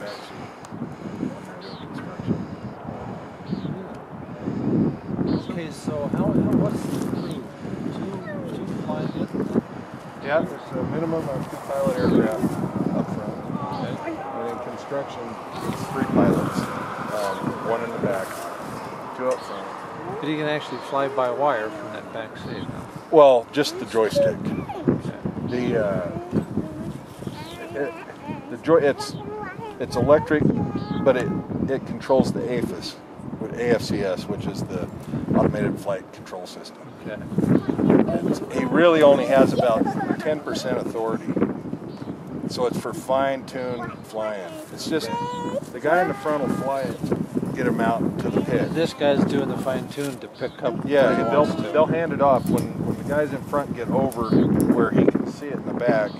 backseat when they're doing construction. Okay, so what's the crew? Two flying with them? Yeah, there's a minimum of 2 pilot aircraft up front. Okay. And in construction, it's 3 pilots. 1 in the back, 2 up front. But you can actually fly by wire from that back seat, huh? Well, just the joystick. Okay. It's electric, but it controls the AFCS, which is the Automated Flight Control System. Okay. He really only has about 10% authority, so it's for fine-tuned flying. It's just the guy in the front will fly it, get him out to the pit. This guy's doing the fine-tune to pick up. Yeah, they'll hand it off when the guys in front get over where he can see it in the back.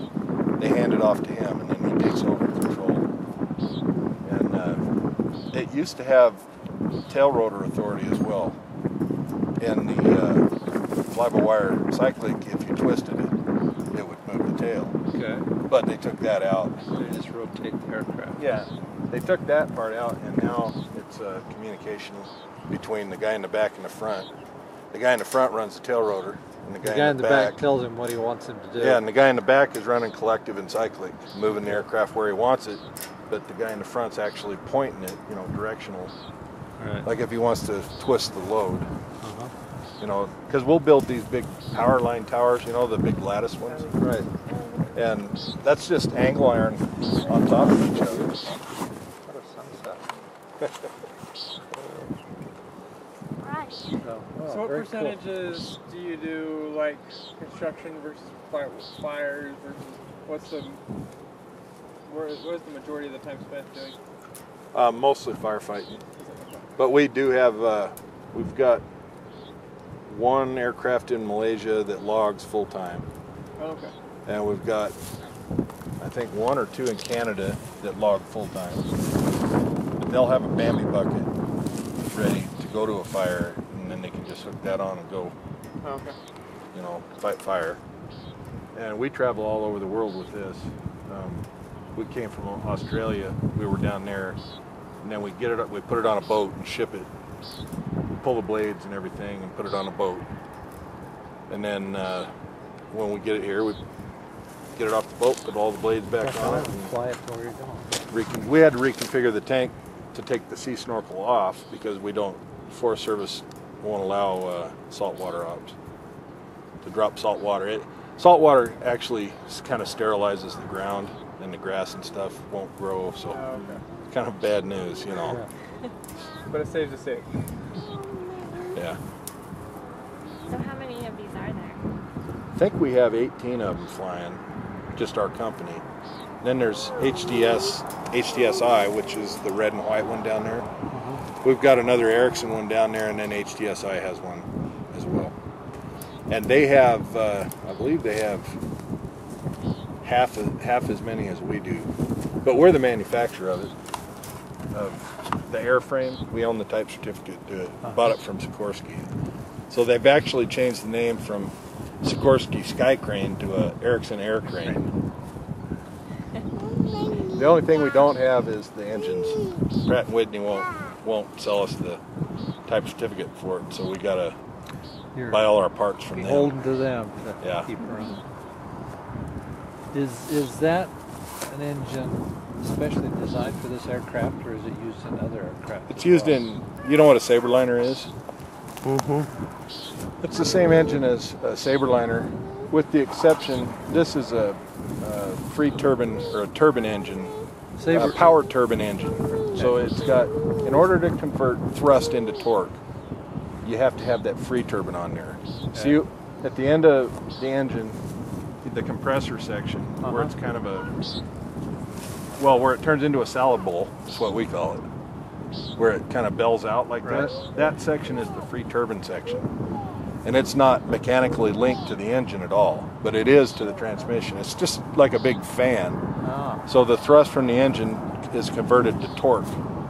They hand it off to him, and then he takes over control. And it used to have tail rotor authority as well. And the fly-by-wire cyclic, if you twisted it, it would move the tail. Okay. But they took that out. They just rotate the aircraft. Yeah, they took that part out, and now it's communication between the guy in the back and the front. The guy in the front runs the tail rotor, and the guy in the back tells him what he wants him to do. Yeah, and the guy in the back is running collective and cyclic, moving the aircraft where he wants it, but the guy in the front's actually pointing it, directional. Right. Like if he wants to twist the load. Uh-huh. Because we'll build these big power line towers, the big lattice ones. Right. And that's just angle iron on top of each other. What a sunset. So what percentages do you do, like construction versus fires versus what's the majority of the time spent doing? Mostly firefighting. But we do have, we've got 1 aircraft in Malaysia that logs full time. Oh, okay. And we've got, I think, 1 or 2 in Canada that log full time. But they'll have a Bambi bucket ready to go to a fire, and then they can just hook that on and go, Oh, okay. fight fire. And we travel all over the world with this. We came from Australia. We were down there, and then we get it up. We put it on a boat and ship it. We pull the blades and everything and put it on a boat. And then when we get it here, we get it off the boat, put all the blades back on it, and fly it to where you're going. We had to reconfigure the tank to take the sea snorkel off because Forest Service won't allow saltwater ops to drop salt water. Salt water actually kind of sterilizes the ground, and the grass and stuff won't grow, so it's kind of bad news, Yeah. But it saves the city. Yeah. So how many of these are there? I think we have 18 of them flying, just our company. Then there's HDSI, which is the red and white one down there. We've got another Erickson one down there, and then HDSI has one as well. And they have, I believe they have half as many as we do. But we're the manufacturer of it, of the airframe. We own the type certificate to it. Bought it from Sikorsky. So they've actually changed the name from Sikorsky Sky Crane to a Erickson Air Crane. The only thing we don't have is the engines. Pratt & Whitney won't sell us the type certificate for it, so we gotta buy all our parts from them. Beholden to them to Yeah. keep around. Is that an engine specially designed for this aircraft, or is it used in other aircraft? It's used in, you know what a Saberliner is? It's the same engine as a Saberliner, with the exception, this is a free turbine, or a turbine engine, a power turbine engine. So it's got, in order to convert thrust into torque, you have to have that free turbine on there. So you, at the end of the engine, the compressor section, where it's kind of where it turns into a salad bowl, is what we call it, where it kind of bells out like that. That section is the free turbine section. And it's not mechanically linked to the engine at all, but it is to the transmission. It's just like a big fan. So the thrust from the engine is converted to torque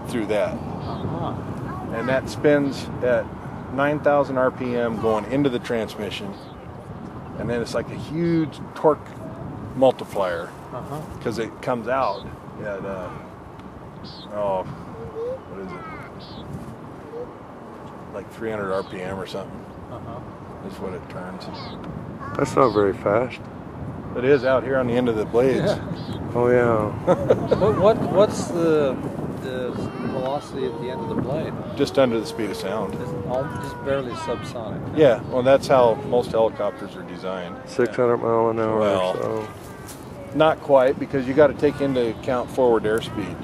through that. And that spins at 9,000 RPM going into the transmission. And then it's like a huge torque multiplier because it comes out at oh, what is it? Like 300 RPM or something. That's what it turns. That's not very fast. It is out here on the end of the blades. Yeah. Oh yeah. What's the velocity at the end of the blade? Just under the speed of sound. It's just barely subsonic. Yeah, well that's how most helicopters are designed. 600 mile an hour Well, or so. Not quite, because you got to take into account forward airspeed.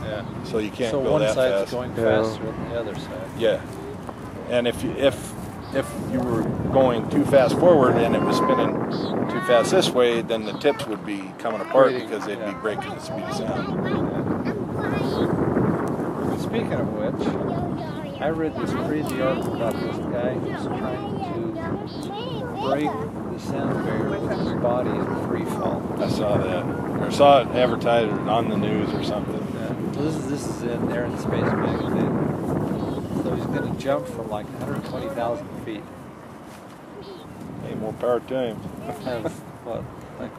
Yeah. So you can't So go one that side's fast. going Yeah. faster than the other side. Yeah. And if you were going too fast forward and it was spinning too fast this way, then the tips would be coming apart because they'd be breaking the speed of sound. Speaking of which, I read this crazy article about this guy who's trying to break the sound barrier with his body in free fall. I saw that. Or saw it advertised on the news or something. Yeah. This is in Air and Space magazine. So he's going to jump from like 120,000 feet. Hey, more power to him. Have what? Like,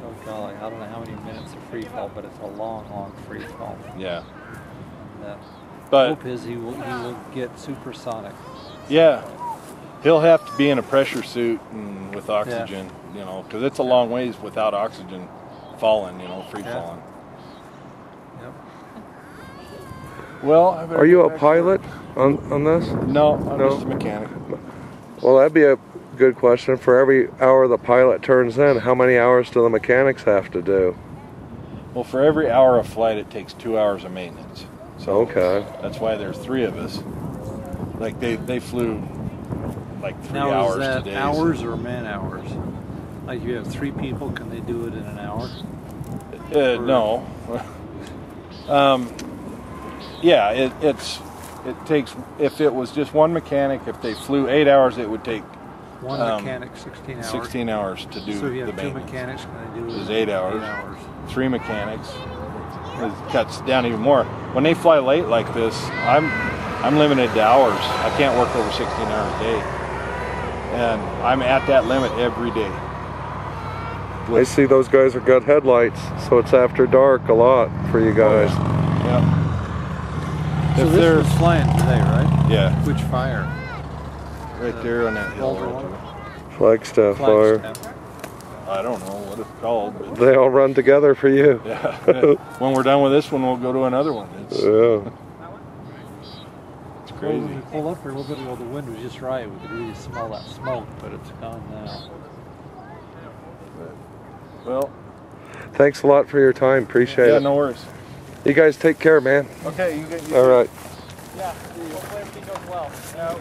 oh god, like, I don't know how many minutes of free fall, but it's a long, long free fall. Yeah. The But hope is he will get supersonic. yeah, he'll have to be in a pressure suit and with oxygen, you know, because it's a long ways without oxygen falling, you know, free falling. Yep. Well, I better Are you get a back pilot on this? to work. No, I'm No. just a mechanic. Well, that'd be a good question. For every hour the pilot turns in, how many hours do the mechanics have to do? Well, for every hour of flight, it takes 2 hours of maintenance. So Okay. that's why there's 3 of us. Like they flew like 3 Now hours is that today. hours or man hours? Like you have 3 people, can they do it in an hour? No. Yeah, it takes, if it was just one mechanic, if they flew 8 hours, it would take One mechanic, 16 hours. 16 hours to do So if you the have 2 maintenance. mechanics, can they do it It's in 8 hours. 8 hours. 3 mechanics, it cuts down even more. When they fly late like this, I'm limited to hours. I can't work over 16 hours a day, and I'm at that limit every day. I see those guys are good headlights, so it's after dark a lot for you guys. Yeah. So If this there's, was flying today, right? yeah, Which fire? right there on that hill. Boulder Right one? there. Flagstaff fire. Flagstaff. I don't know what it's called, but They all run together for you. yeah. When we're done with this one, we'll go to another one. It's Yeah. it's Well, crazy. when we pulled up here a little bit ago, the wind was just right. We could really smell that smoke, but it's gone now. Well, Thanks a lot for your time. Appreciate yeah, it. no worries. You guys take care, man. Okay, you get. All right. Yeah, hopefully everything goes well. Yeah.